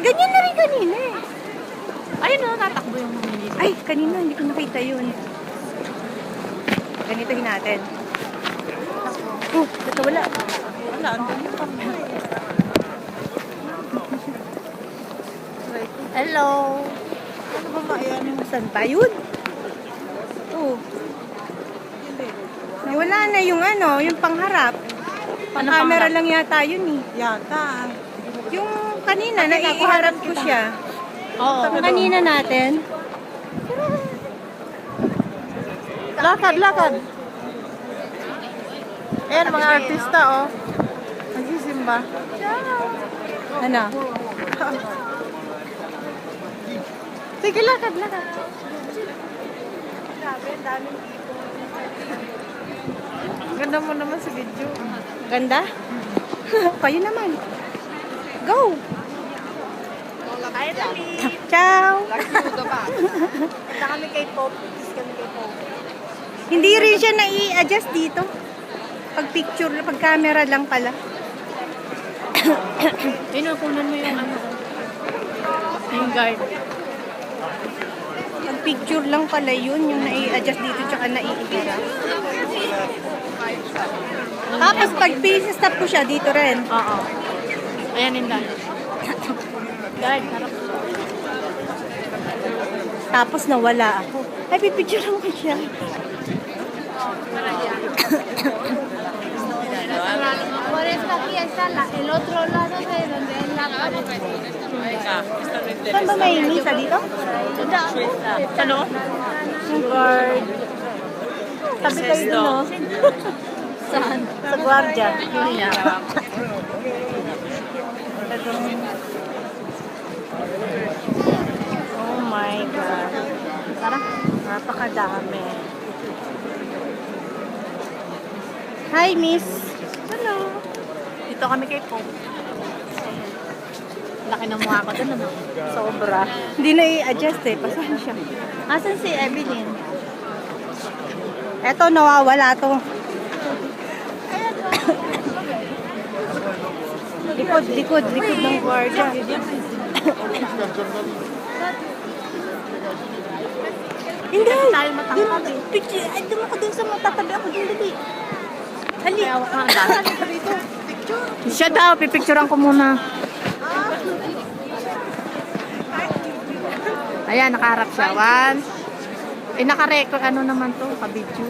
Ganyan na rin kanina eh. Ayun na, tatakbo yung humili. Ay, kanina hindi ko nakita yun. Ganitohin natin. Oh, ito wala. Wala, andun yung kami. Hello. Ano ba ba yan? Saan ba yun? Oh. Wala na yung ano, yung pangharap. Pang-camera lang yata yun eh. Yata. Yung kanina, naiiharap ko siya. Oo. Yung kanina natin. Lakad, lakad. Ayan, mga artista, oh. Nagsisimba. Ano? Sige, lakad, lakad. Ganda mo naman sa video. Ganda? Kayo naman. Go! Ay, dali. Ciao! Punta kami kay Pop. Kami kay Pop. Hindi rin siya nai-adjust dito. Pag picture, pag camera lang pala. Pinukunan mo yung ano. Yung guard. Pag picture lang pala yun, yung nai-adjust dito tsaka nai-iharap. Tapos pag stop ko siya, dito rin. Oo. Ayan yung guard. Guard, harap. Tapos nawala ako. Ay, pipicture ko siya. Por esta aquí está el otro lado de donde es la pared. Saan ba may misa dito? Ano? Yung guard. Tabi kayo dun, no? Saan? Sa gwardiya. Oh my God. Tara, napakadami. Hi, miss. Hello. Dito kami kay Pop. Laki ng mukha ko dun, ano? Sobra. Hindi na i-adjust eh. Pasan siya. Asan si Evelyn? Eto, nawawala to. Likod ng gwardiya. Hindi. Tayo matangkad eh. Picture. Ay, dumo ko dun sa matatabi ako dun, dali. Hali. Kaya ako ang dahil. Siya daw, pipicturean ko muna. Ayan, nakaharap siya. One. Eh, naka-record. Ano naman to? Ka-video.